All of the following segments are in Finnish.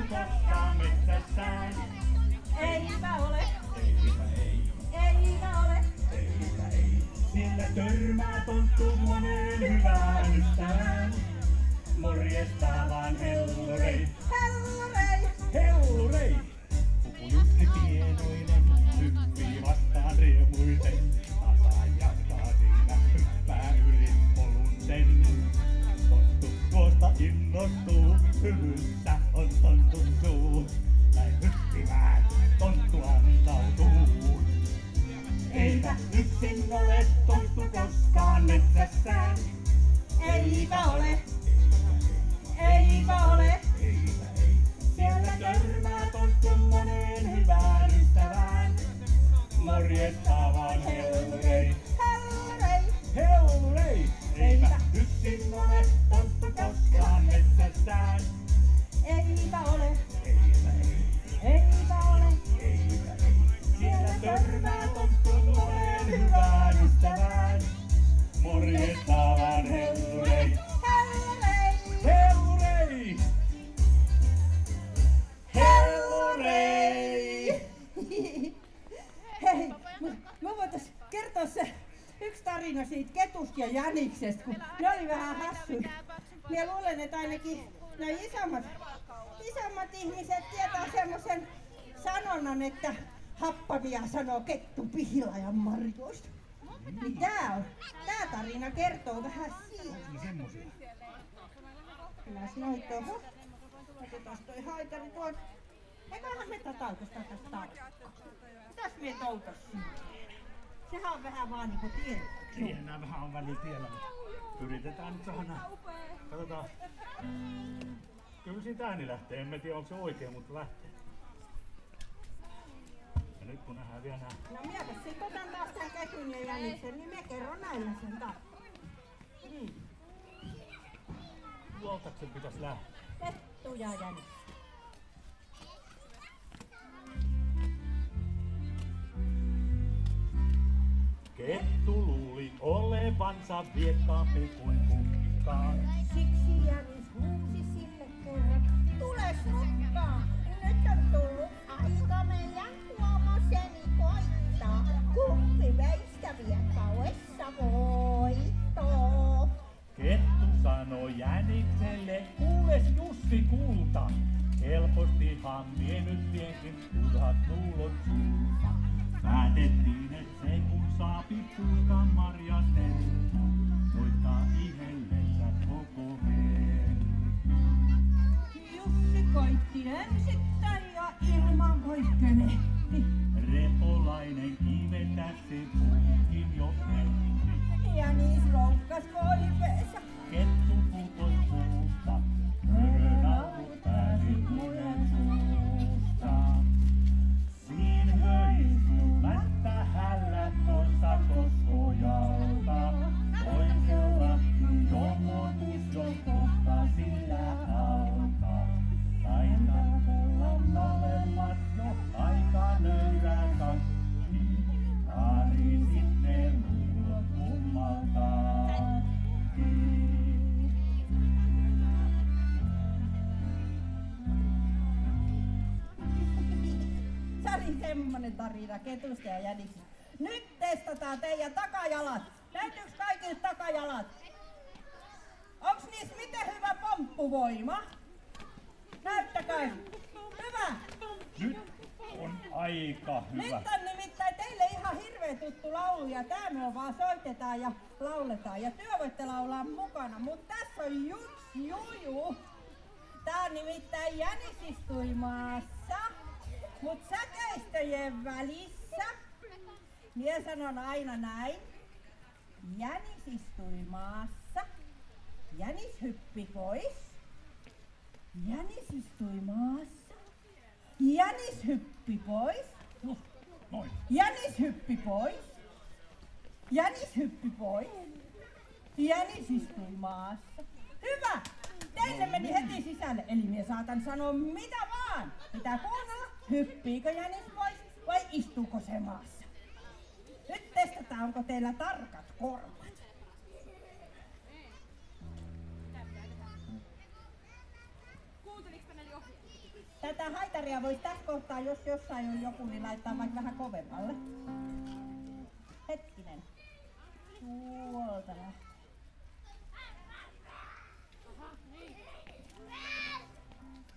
koskaan metsässään. Eipä ole. Eipä ei. Eipä ole. Eipä ei. Siellä törmää tonttu moneen hyvään ystävään. Morjesta vaan hellurei. Hellurei. Hellurei! Pupujutti pienoinen hyppii vastaan riemuiten. Tasa jatkaa siinä hyppää yli polunten. Tonttu tuosta innostuu, hymyssä on tontun suu. Näin hyppivään tonttu antautuu. Eipä yksin ole tonttu koskaan metsässään. Eipä ole. Eipä ole. Eipä ei. Siellä törmää tonttu moneen hyvään ystävään. Morjesta vaan hellurei. Hellurei. Hellurei! Eipä yksin ole tonttu koskaan metsässään. Eipä ole. Eipä ei. Eipä ole. Eipä ei. Siellä törmää tonttu moneen hyvään ystävään. Morjesta vaan hellurei. Hellurei. Hellurei! Hellurei! Hei, mä voitais kertoa se yksi tarina siitä ketusta ja jäniksestä, kun ne oli vähän hassuja. Mä luulen, että ainakin nämä isommat ihmiset tietää semmoisen sanonnan, että happavia sanoo kettu pihlajan marjoista. Niin tää tarina kertoo vähän siitä. Niin semmosia. Kylläs noin tohon. Otetaan toi haitari tuon. Eiköhän me tätä oikeastaan tästä tarkkaa. Mitäs mie toutas siinä? Sehän on vähän vaan niinku tiellä. Nää vähän on välillä tiellä, mutta yritetään nyt saada nää. Katsotaan. Kyllä siitä ääni lähtee, en tiedä onko se oikein, mutta lähtee. Ja nyt kun nähdään vielä nää. No miepä sit otan taas tän ketun ja jäniksen, niin me kerron näillä sen tarkkaan. Tuoltaksi sen pitäis lähteä. Kettu ja jänis. Kettu luuli olevansa viekkaampi kuin kukaan. Siksi jänis huusi sille kerran. Tules mukaan, nyt on tullut aika meidän huomaseni koittaa. Kumpi meistä vie kauessa voittoa? Kettu sanoi jänikselle, kuules Jussi kulta. Helpostihan mie nyt vienkin turhat nuulot sulta. Päätettiin, et se kun saapi purkan marjanelta, soittaa ihellensä koko verta. Jussi koitti ensittäin ja ilman voittelehti. Repolainen kivetäsi puukin jo ehti. Jänis loukkas koipeessa. Kettu pukos puusta, mörönauru pääsi muiden suusta. Siin höistu mättä hällä tuossa koskojalta. Toisella jomotus on kohta sillä alta. Taitaa olla molemmat jo aika nöyrää kakki. Ari sitten luulot kummaltaan. Se oli semmonen tarina ketusta ja jäniksestä. Nyt testataan teidän takajalat. Näytyyks kaikille takajalat? Onks niissä miten hyvä pomppuvoima? Näyttäkää. Hyvä. Nyt on aika Nyt hyvä. on nimittäin teille ihan hirveän tuttu laulu ja tää me vaan soitetaan ja lauletaan. Ja työ voitte laulaa mukana, mut tässä on juts juju. Tää on nimittäin jänis istui maassa, mut säkeistöjen välissä. Mie sanon aina näin. Jänis istui maassa. Jänis hyppi pois. Jänis istui maassa. Jänis hyppi pois. Noin. Jänis hyppi pois. Jänis hyppi pois. Jänis istui maassa. Hyvä! Teille meni heti sisälle, eli minä saatan sanoa mitä vaan. Pitää kuunnella, hyppiikö jänis pois vai istuuko se maassa. Nyt testataan, onko teillä tarkat korvat. kitaria voisi tässä kohtaa, jos jossain on joku, niin laittaa vaikka vähän kovemmalle. Hetkinen. Tuolta lähtee.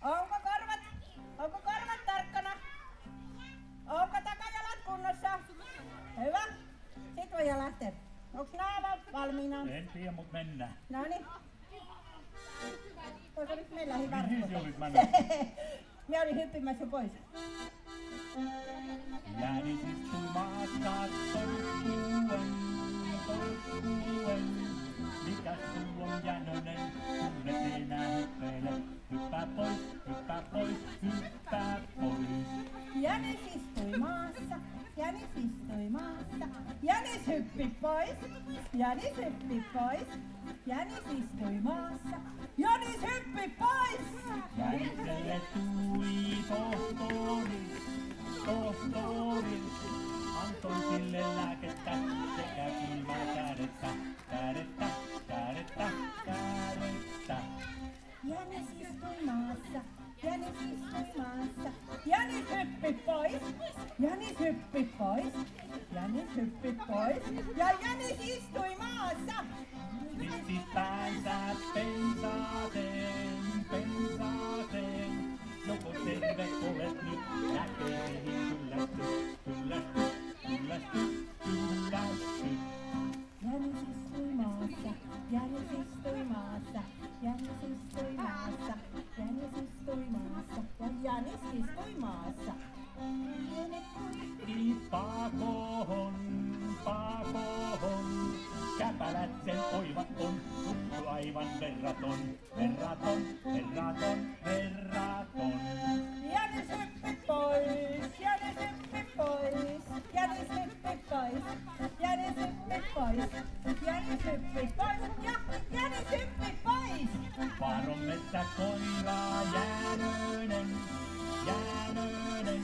Onko korvat tarkkana? Onko takajalat kunnossa? Hyvä. Sit voi lähteä. Onks naava valmiina? En tiedä, mut mennään. Noniin. Voiko nyt meillä hyvä Mihin ruveta? se olit menossa? Mä olin hyppimässä pois. Jänis istui maassa torkkuen. Mikäs sul on Jänönen, kun et enää hyppeile? Hyppää pois, hyppää pois, hyppää pois. Jänis istui maassa, jänis istui maassa. Jänis hyppi pois, jänis hyppi pois. Jänis istui maassa, jänis hyppi pois. Jänikselle tuli tohtori, antoi sille lääkettä sekä kylmää kädettä. Jänis istui maassa, jänis istui maassa. Jänis hyppi pois, jänis hyppi pois. Jänis hyppi pois ja jänis istui maassa. Pisti päänsä pensaateen. Joko terve olet nyt, näkeihin kyllästy. Jänis istui maassa, jänis istui maassa. Jänis istui maassa, jänis istui maassa. Ja jänis istui maassa. Pakoon. Käpälät sen oivat on, tuttu aivan verraton. Jänis hyppi pois, jänis hyppi pois. Jänis hyppi pois, jänis hyppi pois. Jänis hyppi pois ja jänis hyppi pois. Vaaron metsäkoira Jänönen.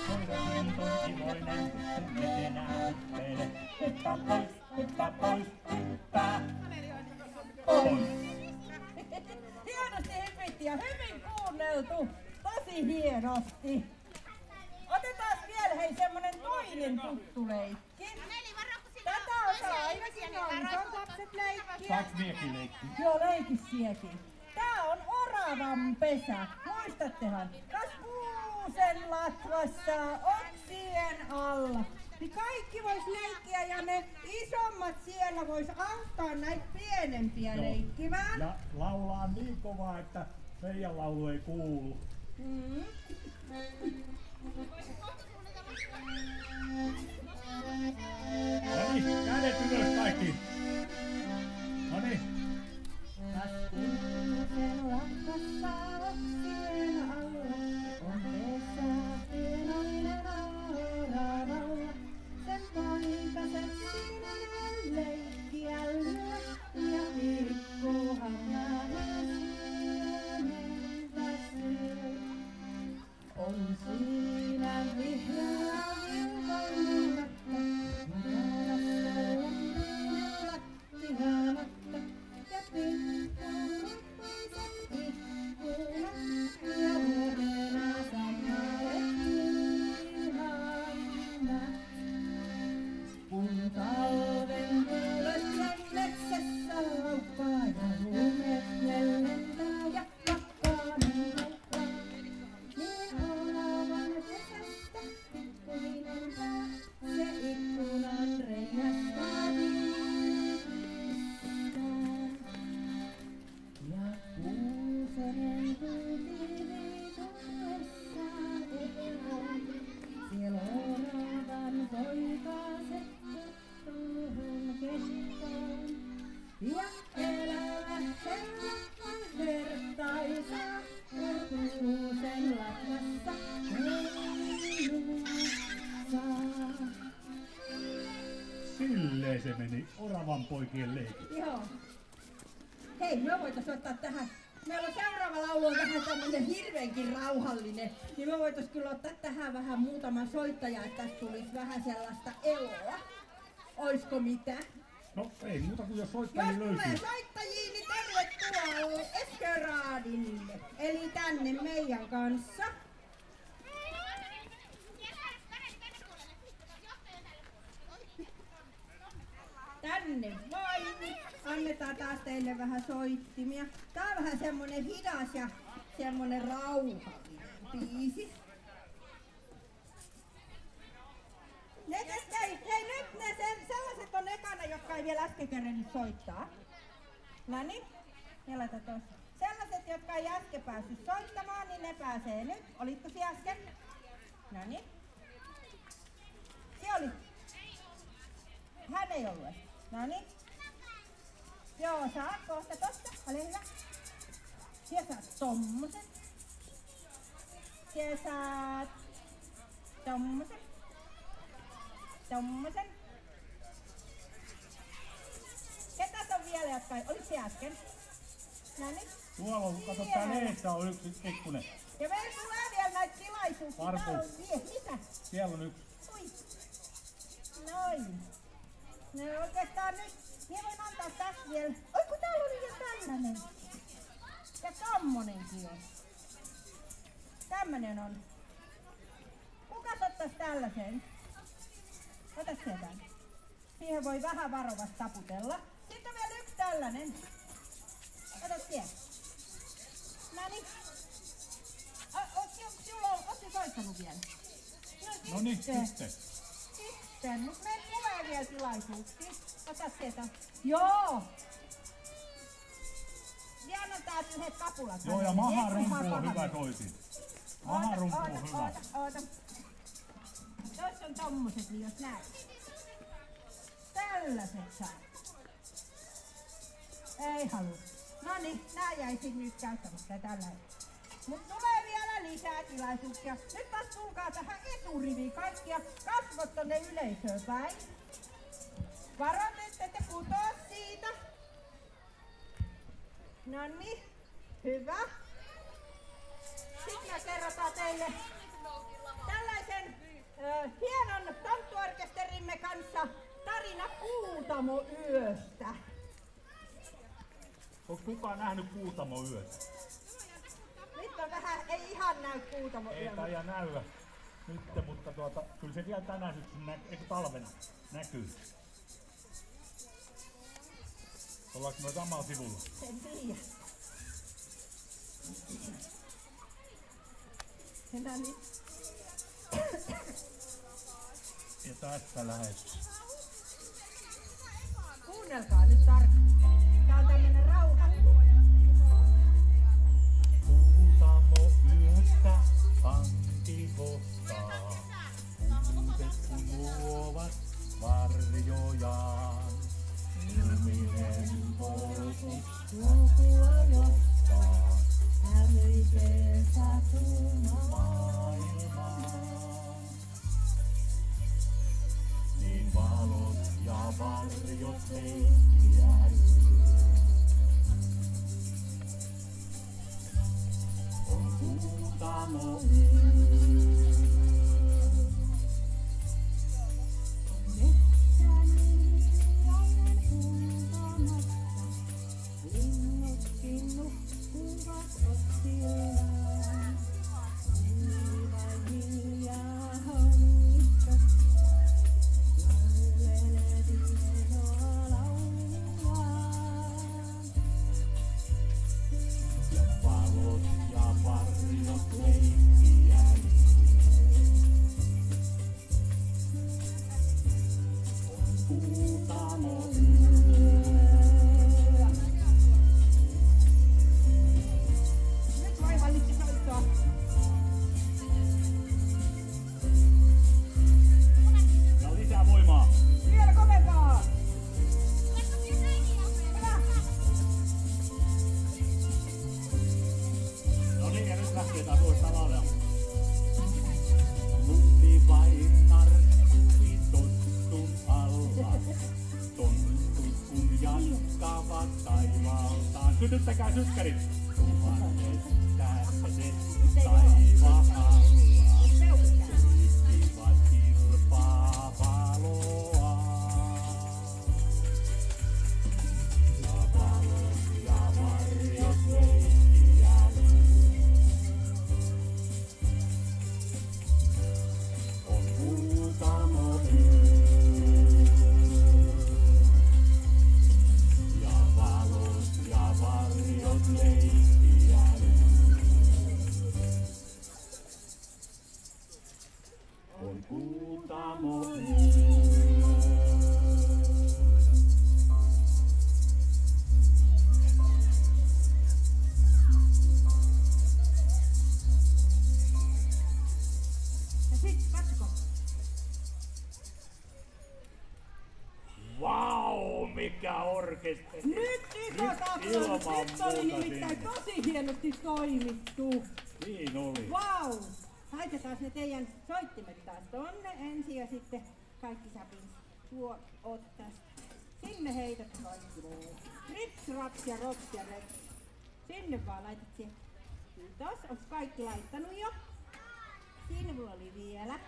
Koira on iloinen, kun et enää hyppeile. Hyppää pois, hyppää pois, hyppää pois. Hienosti hypitti ja hyvin kuunneltu. Tosi hienosti. Otetaan vielä hei semmonen toinen tuttu leikki. Tätä osaa ainakin isot lapset leikkiä. Saaks miekin leikkiä? Joo, leikissiäkin. Tää on oravan pesä. Muistattehan? Kas kuusen latvassa, oksien alla. Niin kaikki vois leikkiä ja ne isommat siellä vois auttaa näitä pienempiä leikkimään. Ja laulaa niin kovaa, että Feijan laulu ei kuulu. Mm. Noniin, kädet ylös kaikki. Noniin. Kas kuusen latvassa, oksien alla on pesä pienoinen oravalla. Sen poikaset sininen leikkiä lyö ja pikkuhan on siinä vihreä vilkainen matta, mukana lämpiminen lattiamatta ja pikkuiset ikkunat ja huoneena sammaleet ihannat. Kun talven tuulessa metsässä laukkaa ja lumet ne lentää ja pakkanen laukkaa. Niin oravan pesästä pikkuinen pää, se ikkunan reiästä viistää. Ja kuusenen tuuti viituessa elää, siellä oravan poikaset tuohon kehtaan. Ja elävät sellaisen vertaisaa, kuusen latvassa saa. Silleen se meni oravan poikien leikki. Joo. Hei, me voitais ottaa tähän. Meillä on seuraava laulu on vähän tämmönen hirveenkin rauhallinen. Niin me voitais kyllä ottaa tähän vähän muutaman soittaja, että tästä tulisi vähän sellaista eloa. Oisko mitä? No ei muuta kuin jos Jos soittajia tulee löytyy. soittajia, niin tervetuloa Eskeradille. Eli tänne meidän kanssa. annetaan taas teille vähän soittimia. Tää on vähän semmonen hidas ja semmonen rauhallinen biisi. Hei nyt ne sellaiset on ekana, jotka ei vielä äsken kerennyt soittaa. Noniin, ne laita tossa. Sellaiset, jotka ei äsken päässyt soittamaan, niin ne pääsee nyt. Olitko siellä äsken? Noniin. Se oli. Hän ei ollut äsken. Noniin. Joo, saat kohta tosta. Ole hyvä. Siellä saat tommosen. Siellä saat tommosen. Tommosen. Ketäs on vielä, jotka ei... Olis se äsken? Noniin. Tuolla on, kato täällä eessä on yksi pikkunen. Ja meillä tulee vielä näitä tilaisuuksia. Varpu. Mitä? Siellä on yksi. Oi. Noin. No oikeastaan nyt. Minä voin antaa tässä vielä. Oi kun täällä oli vielä tällainen. Ja tommonenkin on. Tämmönen on. Kukas ottais tällaisen? Ota sieltä. Siihen voi vähän varovasti taputella. Sitten on vielä yksi tällainen. Ota sieltä. Noniin. Ootko soittanut vielä? No niin, sitten. Sitten, mut meillä tulee vielä tilaisuuksia. Ota sieltä. Joo! Ja annan taas yhdet kapulat. Joo, ja maharumpu on hyvä soitin. Maharumpu on hyvä. Oota. Tossa on tommoset, niin jos näet. Tällaiset saa. Ei halua. Noniin, nää jäisin nyt käyttämättä tällä. Mut tulee vielä lisää tilaisuuksia. Nyt taas tulkaa tähän eturiviin kaikki ja kasvot tonne yleisöön päin. Varon, ettette putoa siitä. Noniin, hyvä. Sitten me kerrotaan teille tällaisen hienon tonttuorkesterimme kanssa tarina Kuutamoyöstä. Onko kukaan nähnyt Kuutamoyötä? Nyt on vähän, ei ihan näy Kuutamoyötä. Ei taida näyä nyt, mutta kyllä se vielä tänä syksynä, eikö talvena, näkyy. Ollaanko me samalla sivulla? En tiedä. Noniin. Ja tästä lähes. Kuunnelkaa nyt tarkkaan. Tää on tämmönen rauhallinen. Kuutamoyöstä hanki hostaa, kuuset kun luovat varjojaan. Ilminen polku sukua johtaa, hämyisee satuma maailmaan. Niin valot ja varjot leikkiäisyy. On Kuutamoyö. Sytyttäkää sykkärit! Tuhannet tähdet taivaalla suistivat kilpaa valoa. Ja valot ja varjot leikkiäisyy. On Kuutamoyö. Ja orkesteri. Nyt nyt oli nimittäin tosi hienosti toimittu. Niin oli. Vau! Wow. Laitetaan ne teidän soittimet taas tonne ensin ja sitten kaikki sapin oot tästä. Sinne heität kaikki. Rips, raps ja rops ja reps. Sinne vaan laitat siihen. Kiitos. Onks kaikki laittanut jo? Sinulla oli vielä.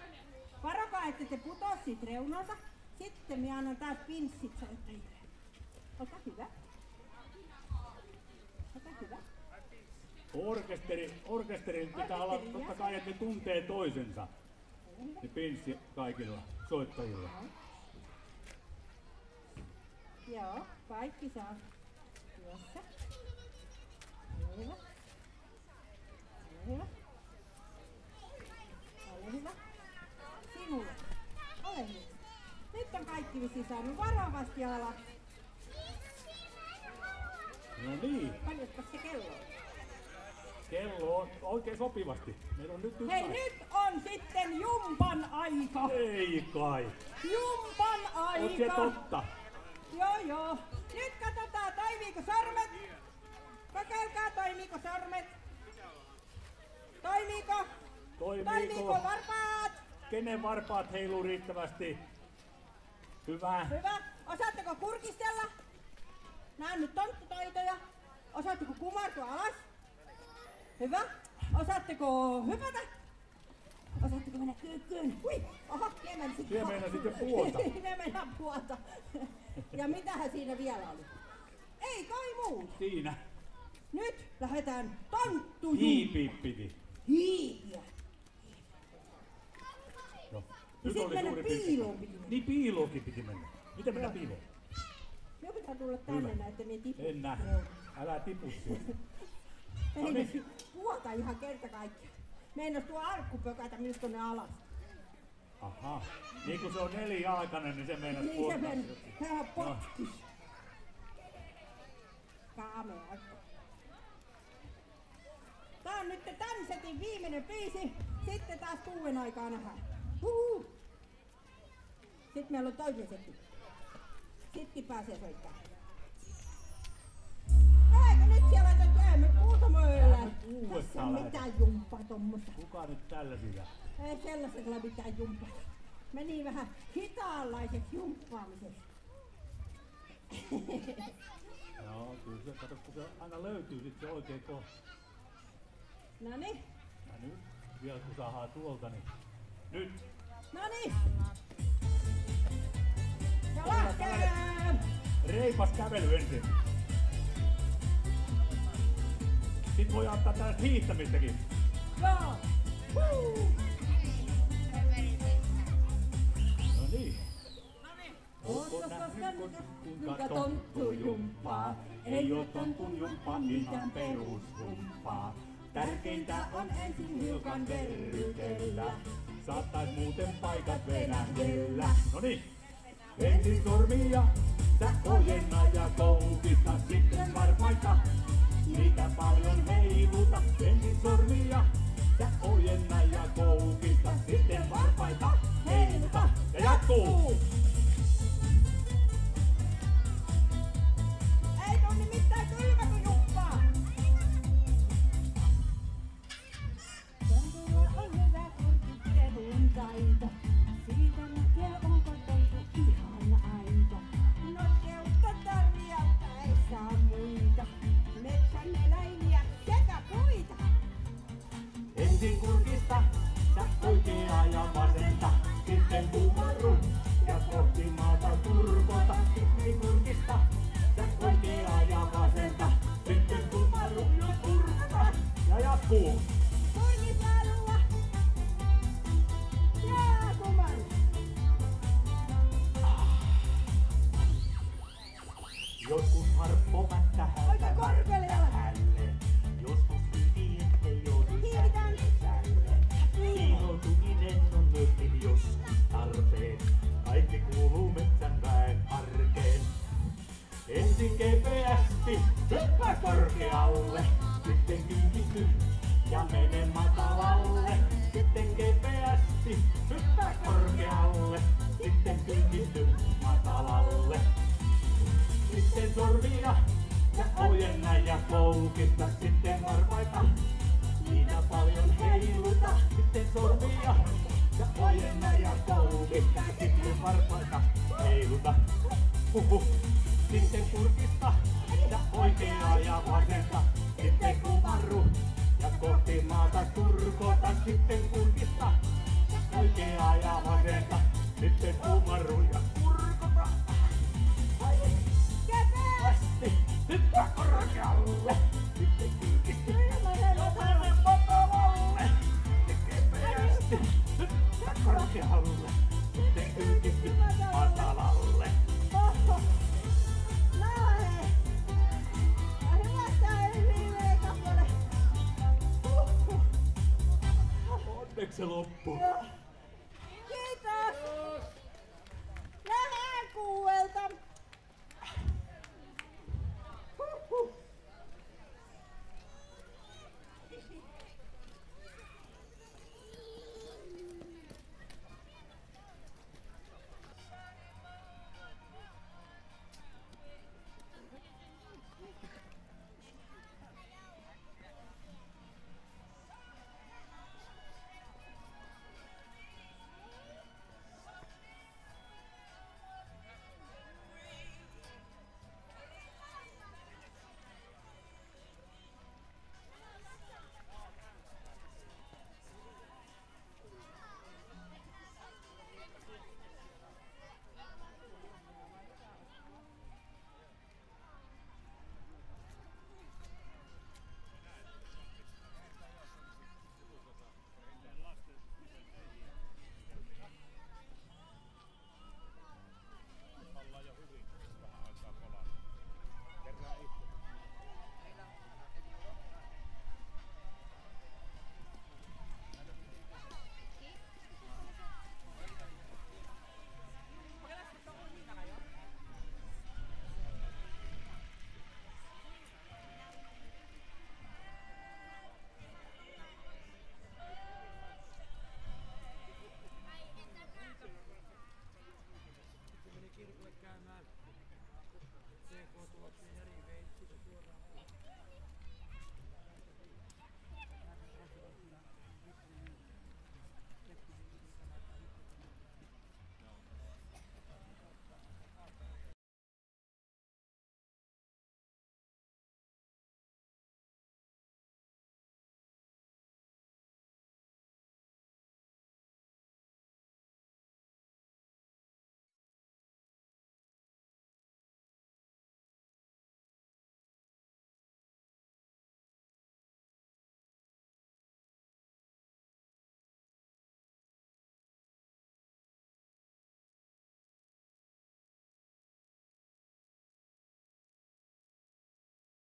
Varokaa, että te putos siitä reunalta. Sitten minä annan taas pinssit soittajille. Ota hyvä. Ota hyvä. Orkesterin pitää olla totta kai, että ne tuntee toisensa. Ne pinssi kaikilla soittajilla. Joo, kaikki saa työssä. Hyvä. Ole hyvä. Ole hyvä. Sinulle. Ole hyvä. Nyt on kaikki vissiin saanut varovasti alas. No niin. Paljonko se kello on? Kello on oikein sopivasti. Meillä on nyt Hei, nyt on sitten jumpan aika. Ei kai. Jumpan aika. On se totta? Joo. Nyt katsotaan, toimiiko sormet. Kokeilkaa, toimiiko sormet. Toimiiko? Toimiiko varpaat? Kenen varpaat heiluu riittävästi? Hyvä. Hyvä. Osaatteko kurkistella? Nää on nyt tonttutaitoja. Osaatteko kumartua alas? Hyvä. Osaatteko hypätä? Osaatteko mennä kyykkyyn? Hui! Oho, Siellä meinasit jo puota. Ne meinaa puota. Ja mitähän siinä vielä oli? Ei kai muuta. Siinä. Nyt lähdetään tonttujumpaan. Hiipippiti. Hiipiä. No. Ja sit mennä piiloon piti mennä. Niin piiloonkin piti mennä. Miten mennä piiloon? Minun pitää tulla tänne näin, että minä tipun. En näe. Älä tipu sieltä. Meinas puota ihan kerta kaikkiaan. Meinas tuo arkku pökätä minut tonne alas. Aha. Niin kun se on nelijalkainen, niin se meinas Niin se puolta. meni. Sehän potkis. Kamea. Tää on nyt tän setin viimeinen biisi. Sitten taas 6 aikaa nähdään. Sitten meillä on toinen setti. Sitkin pääsee soittamaan. Eikö nyt siellä emme kuutamoilla? Tässä on mitään jumppaa tommosta. Kuka nyt tällaisia? Ei sellaisella mitään jumppaa. Meni vähän hitaanlaiseksi jumppaamiseksi. Joo, kyllä se, kato, kun se aina löytyy sit se oikein kohta. Noniin. Ja nyt, vielä kun saadaan tuolta, niin nyt. Noniin. Ja lähtee! Reipas kävely ensin. Sit voi ottaa tästä hiihtämistäkin. Joo. No niin. Ootko nähnyt kuinka tonttu jumppaa? Ei oo tontun jumppa mitään perushumppaa. Tärkeintä on ensin hiukan verrytellä. Saattais muuten paikat venähdellä. No niin. Ensin sormia, sä ojenna ja koukista. Sitten varpaita, niitä paljon heiluta. Ensin sormia, sä ojenna ja koukista. Sitten varpaita, heiluta. Ja jatkuu! Ei oo nimittäin kylmä kun jumppaa. Tontulla on hyvä kurkittelun taito. Siitä näkee onko tonttu ihan aito. Notkeutta tarviattaessa muita. Metsän eläimiä sekä puita. Ensin kurkista, sä oikeaa ja vasenta. Sitten kumarru ja kohti maata turvota. Sitten kurkista, sä oikeaa ja vasenta. Sitten kumarru ja turvota. Ja jatkuu. Kurkisaarua. Ja kumarru. Joskus harppo mättähää Oikein korkealle jalat. päälle. Joskus hiivi, ettei joudu Hiivitään. sälle. Piiloutuminen on myöskin joskus tarpeen. Kaikki kuuluu metsän väen arkeen. Ensin kepeästi hyppää korkealle. Sitten kiinnity ja koukista, sitten varpaita. Niitä paljon heiluta, sitten sormia. Ja ojenna ja koukista, sitten varpaita. Heiluta, sitten kurkista. Ja oikeaa ja vasenta, sitten kumarru. Ja kohti maata turkota, sitten kurkista. Oikeaa ja vasenta, sitten kumarru ja kurkota. Kepeästi, hyppää korkealle. Sitten kyykisti, nopeammin matalalle. Kepeästi, hyppää korkealle. Sitten kyykisti, matalalle. Onneksi se loppuu.